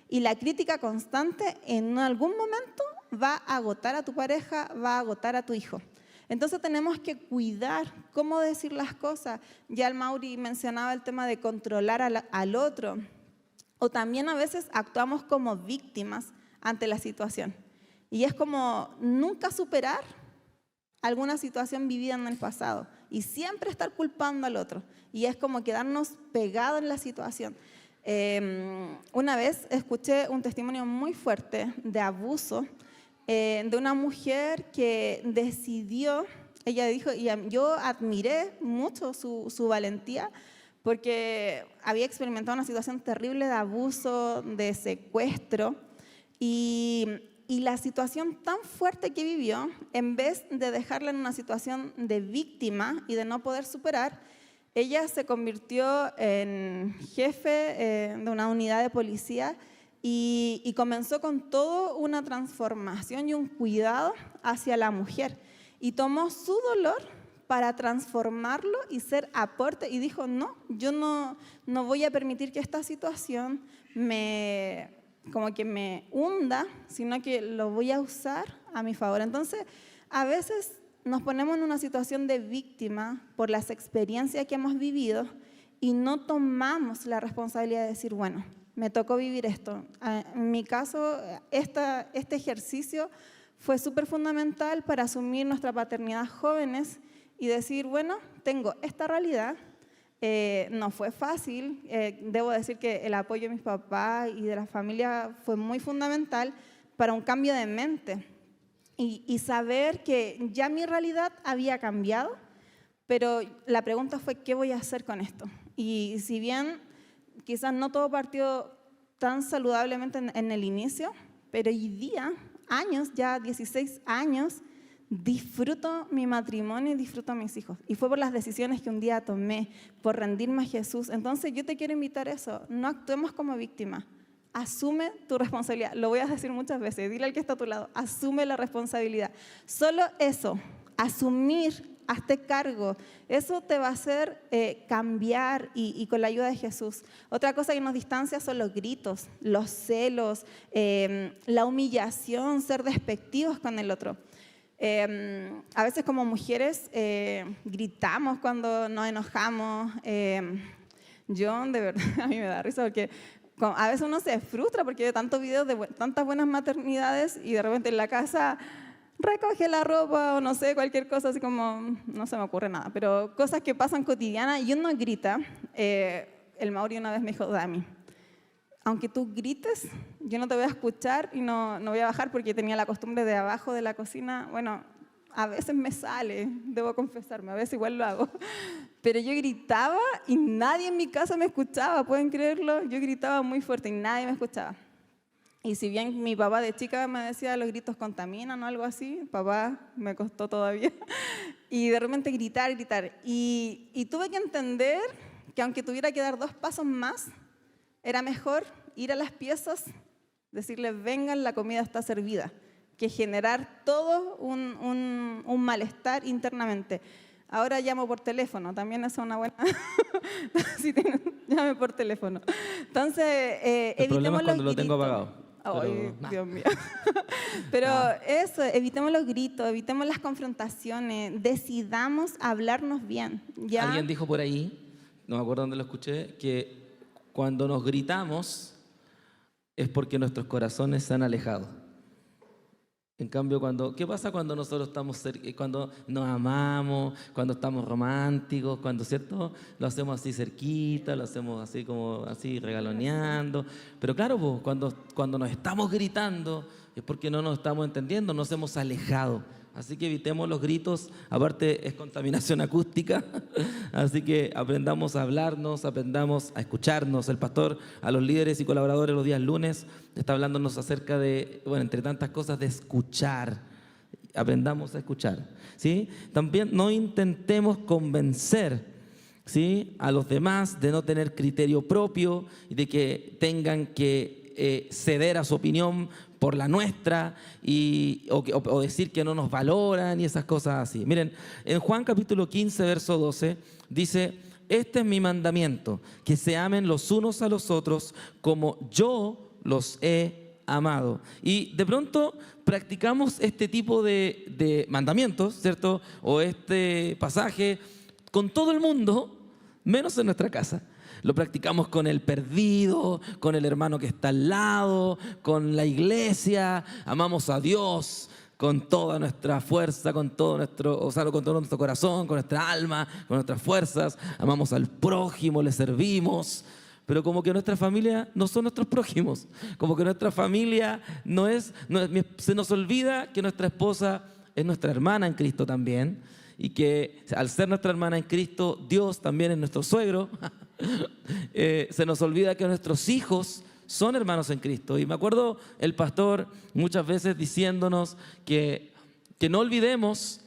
A: Y la crítica constante en algún momento va a agotar a tu pareja, va a agotar a tu hijo. Entonces tenemos que cuidar cómo decir las cosas. Ya el Mauri mencionaba el tema de controlar al otro. O también a veces actuamos como víctimas ante la situación. Y es como nunca superar alguna situación vivida en el pasado y siempre estar culpando al otro. Y es como quedarnos pegados en la situación. Una vez escuché un testimonio muy fuerte de abuso de una mujer que decidió, ella dijo, y yo admiré mucho su valentía, porque había experimentado una situación terrible de abuso, de secuestro, y la situación tan fuerte que vivió, en vez de dejarla en una situación de víctima y de no poder superar, ella se convirtió en jefe de una unidad de policía y comenzó con toda una transformación y un cuidado hacia la mujer. Y tomó su dolor para transformarlo y ser aporte. Y dijo, no, yo no voy a permitir que esta situación como que me hunda, sino que lo voy a usar a mi favor. Entonces, a veces nos ponemos en una situación de víctima por las experiencias que hemos vivido y no tomamos la responsabilidad de decir, bueno, me tocó vivir esto. En mi caso, este ejercicio fue súper fundamental para asumir nuestra paternidad jóvenes y decir, bueno, tengo esta realidad. No fue fácil, debo decir que el apoyo de mis papás y de la familia fue muy fundamental para un cambio de mente y saber que ya mi realidad había cambiado, pero la pregunta fue, ¿qué voy a hacer con esto? Y si bien quizás no todo partió tan saludablemente en el inicio, pero hoy día, años, ya 16 años, disfruto mi matrimonio y disfruto a mis hijos. Y fue por las decisiones que un día tomé, por rendirme a Jesús. Entonces yo te quiero invitar a eso, no actuemos como víctimas. Asume tu responsabilidad. Lo voy a decir muchas veces, dile al que está a tu lado, asume la responsabilidad. Solo eso, asumir, hazte cargo, eso te va a hacer cambiar y con la ayuda de Jesús. Otra cosa que nos distancia son los gritos, los celos, la humillación, ser despectivos con el otro. A veces como mujeres gritamos cuando nos enojamos. Yo, de verdad, a mí me da risa porque a veces uno se frustra porque ve tantos videos de tantas buenas maternidades y de repente en la casa recoge la ropa o no sé, cualquier cosa así como, no se me ocurre nada, pero cosas que pasan cotidianas y uno grita. El Mauri una vez me dijo, Dami, aunque tú grites, yo no te voy a escuchar y no voy a bajar porque tenía la costumbre de abajo de la cocina. Bueno, a veces me sale, debo confesarme, a veces igual lo hago. Pero yo gritaba y nadie en mi casa me escuchaba, ¿pueden creerlo? Yo gritaba muy fuerte y nadie me escuchaba. Y si bien mi papá de chica me decía los gritos contaminan o algo así, papá me costó todavía. Y de repente gritar. Y tuve que entender que aunque tuviera que dar 2 pasos más, era mejor ir a las piezas, decirles, vengan, la comida está servida, que generar todo un malestar internamente. Ahora llamo por teléfono, también es una buena... si llame por teléfono. Entonces,
B: el problema
A: evitemos
B: es cuando
A: los
B: lo tengo
A: gritos.
B: apagado.
A: Ay, Dios mío. Pero eso, evitemos los gritos, evitemos las confrontaciones, decidamos hablarnos bien. ¿Ya?
B: Alguien dijo por ahí, no me acuerdo dónde lo escuché, que cuando nos gritamos es porque nuestros corazones se han alejado. En cambio, ¿qué pasa cuando nosotros cuando nos amamos, cuando estamos románticos, cuando, ¿cierto? Lo hacemos así cerquita, lo hacemos así como así regaloneando. Pero claro, pues, cuando nos estamos gritando es porque no nos estamos entendiendo, nos hemos alejado. Así que evitemos los gritos, aparte es contaminación acústica, así que aprendamos a hablarnos, aprendamos a escucharnos. El pastor a los líderes y colaboradores los días lunes está hablándonos acerca de, bueno, entre tantas cosas, de escuchar. Aprendamos a escuchar, ¿sí? También no intentemos convencer, ¿sí?, a los demás de no tener criterio propio y de que tengan que ceder a su opinión por la nuestra o decir que no nos valoran y esas cosas así. Miren, en Juan capítulo 15, verso 12, dice, este es mi mandamiento, que se amen los unos a los otros como yo los he amado. Y de pronto practicamos este tipo de mandamientos, ¿cierto? O este pasaje con todo el mundo, menos en nuestra casa. Lo practicamos con el perdido, con el hermano que está al lado, con la iglesia. Amamos a Dios con toda nuestra fuerza, con todo nuestro corazón, con nuestra alma, con nuestras fuerzas. Amamos al prójimo, le servimos. Pero como que nuestra familia no son nuestros prójimos. Como que nuestra familia se nos olvida que nuestra esposa es nuestra hermana en Cristo también. Y que al ser nuestra hermana en Cristo, Dios también es nuestro suegro. Se nos olvida que nuestros hijos son hermanos en Cristo. Y me acuerdo el pastor muchas veces diciéndonos que no olvidemos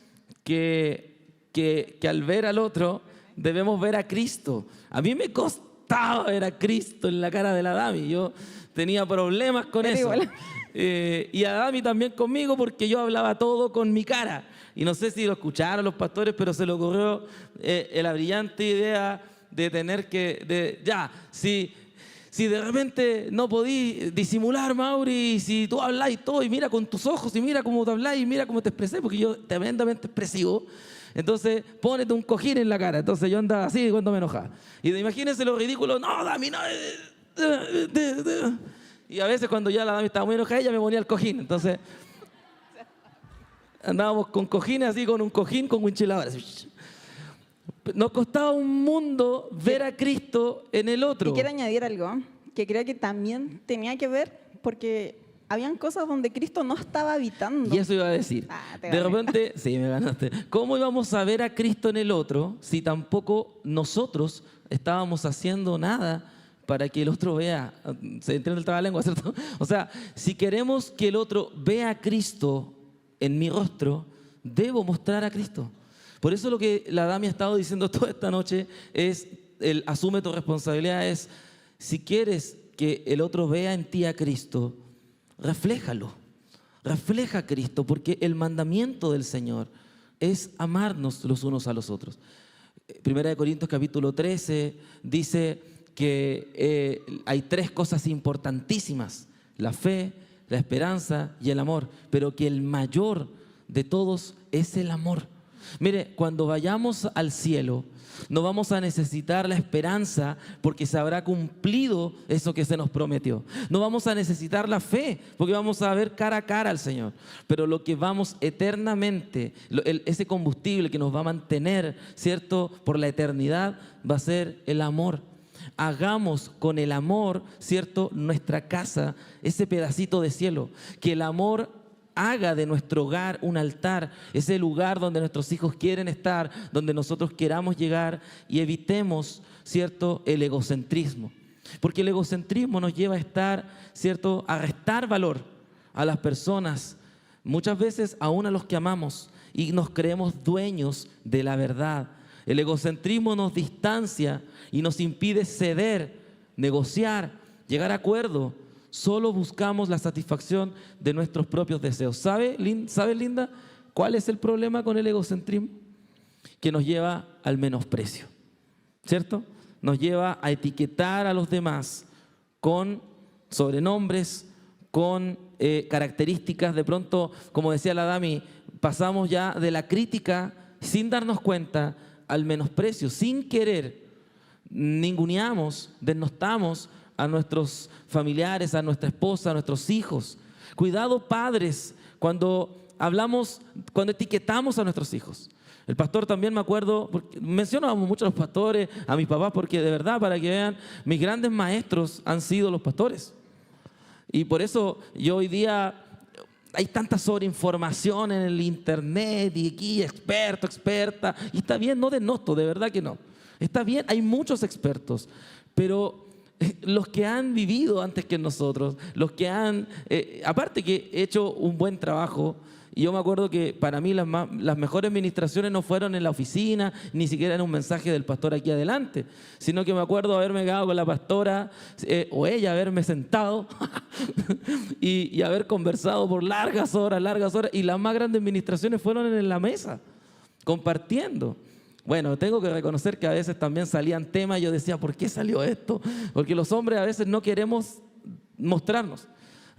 B: que al ver al otro debemos ver a Cristo. A mí me costaba ver a Cristo en la cara de la Dami. Yo tenía problemas con eso. Y a Dami también conmigo, porque yo hablaba todo con mi cara. Y no sé si lo escucharon los pastores, pero se le ocurrió la brillante idea de tener que, si de repente no podí disimular, Mauri, y si tú hablas y todo, y mira con tus ojos, y mira cómo te hablas, y mira cómo te expresé, porque yo tremendamente expresivo, entonces pónete un cojín en la cara. Entonces yo andaba así cuando me enojaba. Y imagínense lo ridículo, no, Dami, no. Y a veces cuando ya la Dami estaba muy enojada, ella me ponía el cojín. Entonces andábamos con cojines así, con un cojín, con winchiladores. Nos costaba un mundo ver a Cristo en el otro.
A: Y quiero añadir algo que creo que también tenía que ver, porque habían cosas donde Cristo no estaba habitando.
B: Y eso iba a decir. De repente, sí, me ganaste. ¿Cómo íbamos a ver a Cristo en el otro si tampoco nosotros estábamos haciendo nada para que el otro vea? Se entiende el trabalengua, ¿cierto? O sea, si queremos que el otro vea a Cristo en mi rostro, debo mostrar a Cristo. Por eso lo que la Dami ha estado diciendo toda esta noche es, asume tu responsabilidad, es, si quieres que el otro vea en ti a Cristo, refléjalo, refleja a Cristo, porque el mandamiento del Señor es amarnos los unos a los otros. Primera de Corintios capítulo 13 dice que hay 3 cosas importantísimas: la fe, la esperanza y el amor, pero que el mayor de todos es el amor. Mire, cuando vayamos al cielo, no vamos a necesitar la esperanza porque se habrá cumplido eso que se nos prometió. No vamos a necesitar la fe porque vamos a ver cara a cara al Señor. Pero lo que vamos eternamente, ese combustible que nos va a mantener, ¿cierto?, por la eternidad, va a ser el amor. Hagamos con el amor, ¿cierto?, nuestra casa, ese pedacito de cielo. Que el amor haga de nuestro hogar un altar, ese lugar donde nuestros hijos quieren estar, donde nosotros queramos llegar, y evitemos, ¿cierto?, el egocentrismo. Porque el egocentrismo nos lleva a estar, ¿cierto?, a restar valor a las personas, muchas veces aún a los que amamos, y nos creemos dueños de la verdad. El egocentrismo nos distancia y nos impide ceder, negociar, llegar a acuerdo. Solo buscamos la satisfacción de nuestros propios deseos. ¿Sabes, Linda, cuál es el problema con el egocentrismo? Que nos lleva al menosprecio, ¿cierto? Nos lleva a etiquetar a los demás con sobrenombres, con características. De pronto, como decía la Dami, pasamos ya de la crítica sin darnos cuenta al menosprecio. Sin querer, ninguneamos, denostamos a nuestros familiares, a nuestra esposa, a nuestros hijos. Cuidado, padres, cuando etiquetamos a nuestros hijos. El pastor también, me acuerdo, menciono mucho a los pastores, a mis papás, porque de verdad, para que vean, mis grandes maestros han sido los pastores. Y por eso yo hoy día, hay tanta sobreinformación en el internet, y aquí experto, experta, y está bien, no denosto, de verdad que no. Está bien, hay muchos expertos, pero los que han vivido antes que nosotros, los que han, aparte que he hecho un buen trabajo, y yo me acuerdo que para mí las mejores ministraciones no fueron en la oficina, ni siquiera en un mensaje del pastor aquí adelante, sino que me acuerdo haberme quedado con la pastora, o ella haberme sentado y haber conversado por largas horas, y las más grandes ministraciones fueron en la mesa, compartiendo. Bueno, tengo que reconocer que a veces también salían temas y yo decía, ¿por qué salió esto? Porque los hombres a veces no queremos mostrarnos.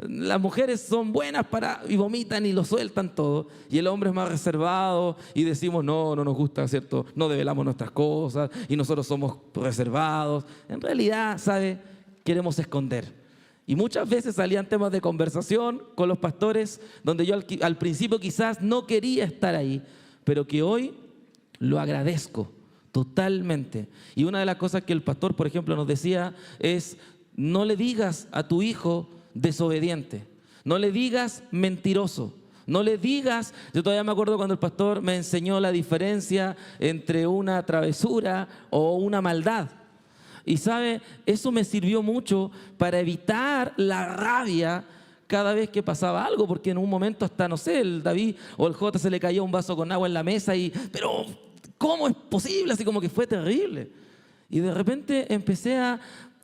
B: Las mujeres son buenas y vomitan y lo sueltan todo. Y el hombre es más reservado y decimos, no nos gusta, ¿cierto? No develamos nuestras cosas y nosotros somos reservados. En realidad, ¿sabe? Queremos esconder. Y muchas veces salían temas de conversación con los pastores donde yo al principio quizás no quería estar ahí, pero que hoy lo agradezco totalmente. Y una de las cosas que el pastor, por ejemplo, nos decía es, no le digas a tu hijo desobediente, no le digas mentiroso, no le digas, yo todavía me acuerdo cuando el pastor me enseñó la diferencia entre una travesura o una maldad. Y sabe, eso me sirvió mucho para evitar la rabia cada vez que pasaba algo, porque en un momento hasta, no sé, el David o el Jota se le cayó un vaso con agua en la mesa pero ¿cómo es posible? Así como que fue terrible. Y de repente empecé a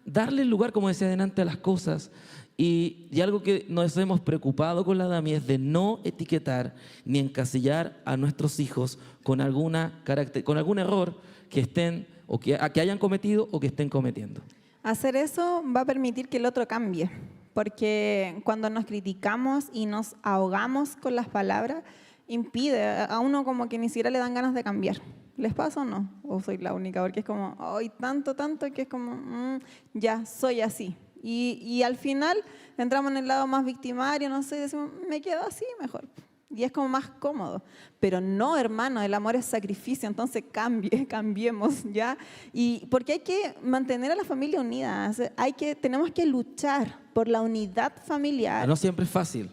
B: darle el lugar, como decía adelante, a las cosas. Y algo que nos hemos preocupado con la Dami es de no etiquetar ni encasillar a nuestros hijos con algún error que estén o que hayan cometido o que estén cometiendo.
A: Hacer eso va a permitir que el otro cambie, porque cuando nos criticamos y nos ahogamos con las palabras, impide a uno como que ni siquiera le dan ganas de cambiar. ¿Les pasa o no? ¿O soy la única? Porque es como, ay, tanto, que es como, ya, soy así. Y al final entramos en el lado más victimario, no sé, decimos, me quedo así mejor. Y es como más cómodo. Pero no, hermano, el amor es sacrificio, entonces cambiemos, ¿ya? Y porque hay que mantener a la familia unida, tenemos que luchar por la unidad familiar.
B: No siempre es fácil.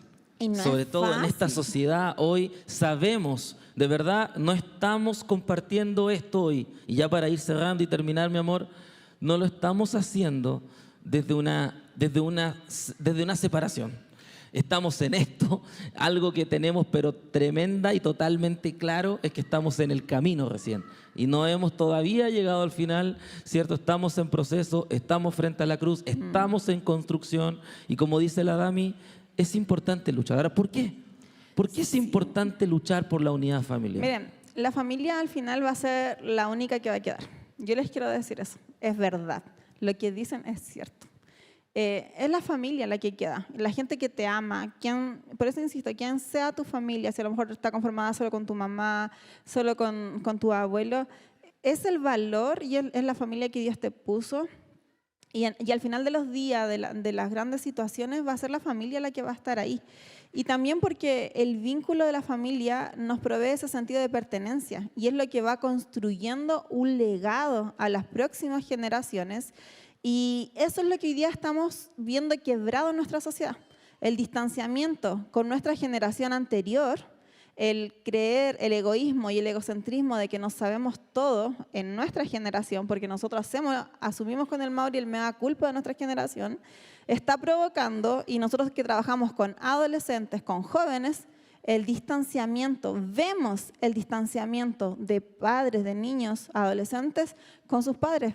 B: Sobre todo en esta sociedad hoy sabemos, de verdad, no estamos compartiendo esto hoy. Y ya para ir cerrando y terminar, mi amor, no lo estamos haciendo desde una separación. Estamos en esto, algo que tenemos pero tremenda y totalmente claro es que estamos en el camino recién y no hemos todavía llegado al final, ¿cierto? Estamos en proceso, estamos frente a la cruz, estamos en construcción y como dice la Dami, es importante luchar. Ahora, ¿por qué? ¿Por qué es importante luchar por la unidad familiar?
A: Miren, la familia al final va a ser la única que va a quedar. Yo les quiero decir eso, es verdad, lo que dicen es cierto. Es la familia la que queda, la gente que te ama, por eso insisto, quien sea tu familia, si a lo mejor está conformada solo con tu mamá, solo con tu abuelo, es el valor y es la familia que Dios te puso. Y al final de los días, de las grandes situaciones, va a ser la familia la que va a estar ahí. Y también porque el vínculo de la familia nos provee ese sentido de pertenencia y es lo que va construyendo un legado a las próximas generaciones. Y eso es lo que hoy día estamos viendo quebrado en nuestra sociedad. El distanciamiento con nuestra generación anterior, el creer, el egoísmo y el egocentrismo de que nos sabemos todo en nuestra generación, porque nosotros asumimos con el Mauri el mea culpa de nuestra generación, está provocando, y nosotros que trabajamos con adolescentes, con jóvenes, el distanciamiento. Vemos el distanciamiento de padres, de niños, adolescentes con sus padres.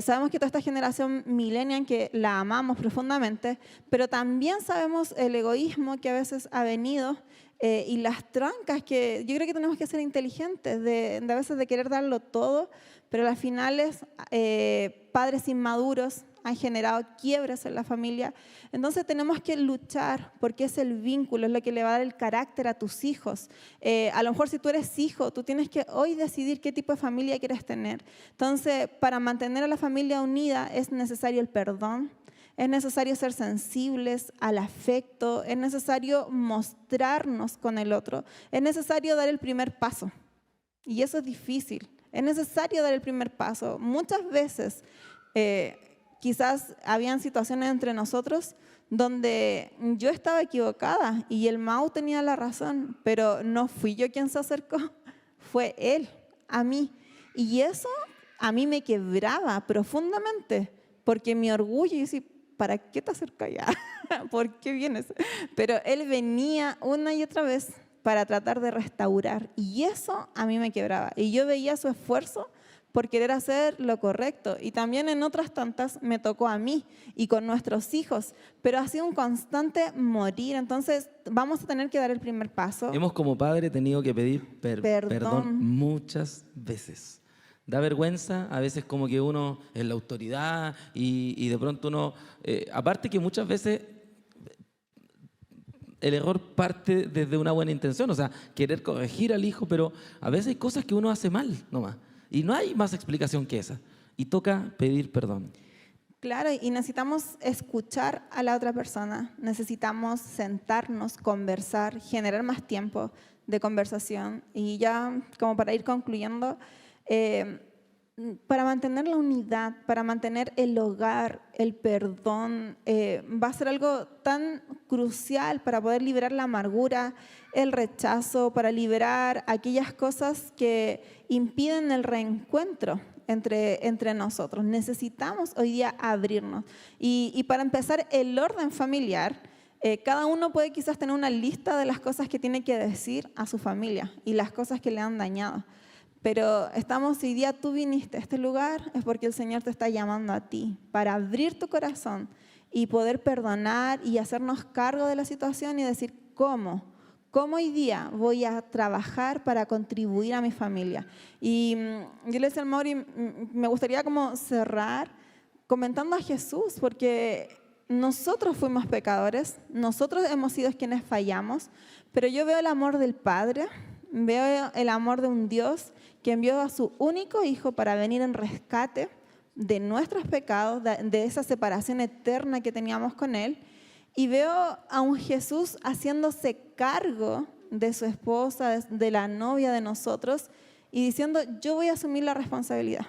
A: Sabemos que toda esta generación millennial que la amamos profundamente, pero también sabemos el egoísmo que a veces ha venido y las trancas que yo creo que tenemos que ser inteligentes, de a veces de querer darlo todo, pero al final padres inmaduros han generado quiebres en la familia. Entonces tenemos que luchar porque es el vínculo, es lo que le va a dar el carácter a tus hijos. A lo mejor si tú eres hijo, tú tienes que hoy decidir qué tipo de familia quieres tener. Entonces, para mantener a la familia unida es necesario el perdón, es necesario ser sensibles al afecto, es necesario mostrarnos con el otro, es necesario dar el primer paso. Y eso es difícil, es necesario dar el primer paso. Muchas veces quizás habían situaciones entre nosotros donde yo estaba equivocada y el Mau tenía la razón, pero no fui yo quien se acercó, fue él a mí. Y eso a mí me quebraba profundamente, porque mi orgullo, y decía, ¿para qué te acercas ya? ¿Por qué vienes? Pero él venía una y otra vez para tratar de restaurar, y eso a mí me quebraba. Y yo veía su esfuerzo por querer hacer lo correcto. Y también en otras tantas me tocó a mí y con nuestros hijos. Pero ha sido un constante morir. Entonces vamos a tener que dar el primer paso.
B: Hemos como padre tenido que pedir perdón muchas veces. Da vergüenza, a veces como que uno es la autoridad y de pronto uno... aparte que muchas veces el error parte desde una buena intención, o sea, querer corregir al hijo, pero a veces hay cosas que uno hace mal nomás. Y no hay más explicación que esa. Y toca pedir perdón.
A: Claro, y necesitamos escuchar a la otra persona, necesitamos sentarnos, conversar, generar más tiempo de conversación. Y ya como para ir concluyendo, para mantener la unidad, para mantener el hogar, el perdón, va a ser algo tan crucial para poder liberar la amargura, el rechazo, para liberar aquellas cosas que impiden el reencuentro entre nosotros. Necesitamos hoy día abrirnos. Y para empezar, el orden familiar, cada uno puede quizás tener una lista de las cosas que tiene que decir a su familia y las cosas que le han dañado. Pero estamos hoy día, tú viniste a este lugar, es porque el Señor te está llamando a ti para abrir tu corazón y poder perdonar y hacernos cargo de la situación y decir, ¿cómo hoy día voy a trabajar para contribuir a mi familia? Y yo le decía al Mauri, me gustaría como cerrar comentando a Jesús, porque nosotros fuimos pecadores, nosotros hemos sido quienes fallamos, pero yo veo el amor del Padre, veo el amor de un Dios que envió a su único Hijo para venir en rescate de nuestros pecados, de esa separación eterna que teníamos con Él. Y veo a un Jesús haciéndose cargo de su esposa, de la novia de nosotros, y diciendo, yo voy a asumir la responsabilidad.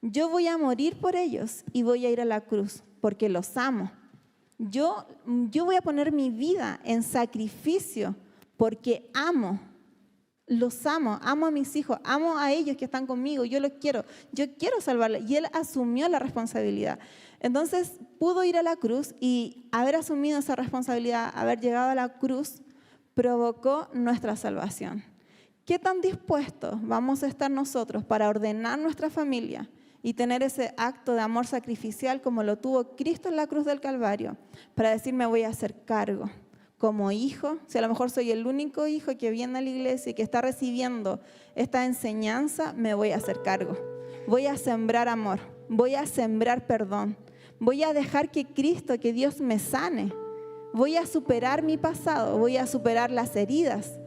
A: Yo voy a morir por ellos y voy a ir a la cruz porque los amo. Yo voy a poner mi vida en sacrificio porque los amo a mis hijos, amo a ellos que están conmigo, yo quiero salvarles. Y Él asumió la responsabilidad. Entonces pudo ir a la cruz y haber asumido esa responsabilidad, haber llegado a la cruz, provocó nuestra salvación. ¿Qué tan dispuestos vamos a estar nosotros para ordenar nuestra familia y tener ese acto de amor sacrificial como lo tuvo Cristo en la cruz del Calvario? Para decir, me voy a hacer cargo. Como hijo, si a lo mejor soy el único hijo que viene a la iglesia y que está recibiendo esta enseñanza, me voy a hacer cargo. Voy a sembrar amor, voy a sembrar perdón, voy a dejar que Cristo, que Dios me sane. Voy a superar mi pasado, voy a superar las heridas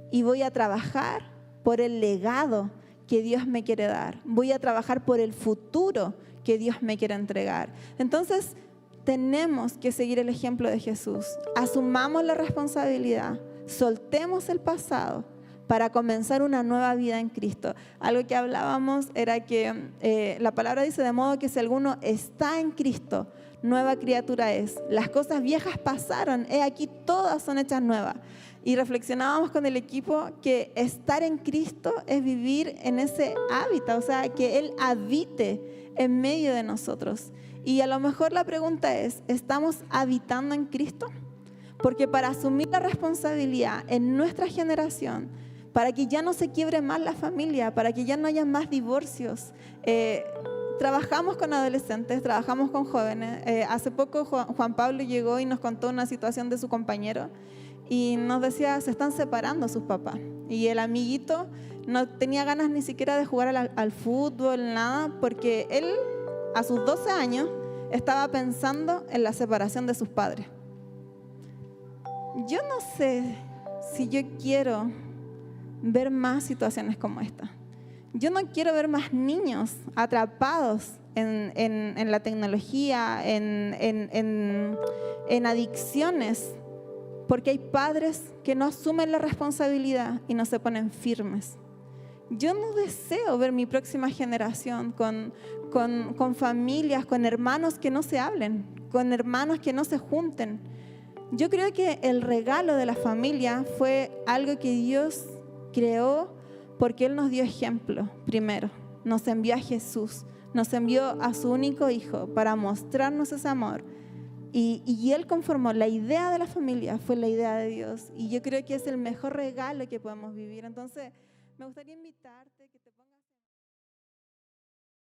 A: y voy a trabajar por el legado que Dios me quiere dar. Voy a trabajar por el futuro que Dios me quiere entregar. Entonces, tenemos que seguir el ejemplo de Jesús. Asumamos la responsabilidad, soltemos el pasado para comenzar una nueva vida en Cristo. Algo que hablábamos era que la palabra dice, de modo que si alguno está en Cristo, nueva criatura es. Las cosas viejas pasaron, aquí todas son hechas nuevas. Y reflexionábamos con el equipo que estar en Cristo es vivir en ese hábitat, o sea, que Él habite en medio de nosotros. Y a lo mejor la pregunta es, ¿estamos habitando en Cristo? Porque para asumir la responsabilidad en nuestra generación, para que ya no se quiebre más la familia, para que ya no haya más divorcios, trabajamos con adolescentes, trabajamos con jóvenes. Hace poco Juan Pablo llegó y nos contó una situación de su compañero y nos decía, se están separando sus papás. Y el amiguito no tenía ganas ni siquiera de jugar al fútbol, nada, porque él a sus 12 años estaba pensando en la separación de sus padres. Yo no sé si yo quiero ver más situaciones como esta. Yo no quiero ver más niños atrapados en la tecnología, en adicciones, porque hay padres que no asumen la responsabilidad y no se ponen firmes. Yo no deseo ver mi próxima generación con familias, con hermanos que no se hablen, con hermanos que no se junten. Yo creo que el regalo de la familia fue algo que Dios creó porque Él nos dio ejemplo primero. Nos envió a Jesús, nos envió a su único Hijo para mostrarnos ese amor. Y Él conformó la idea de la familia, fue la idea de Dios. Y yo creo que es el mejor regalo que podemos vivir. Entonces, me gustaría invitarte que te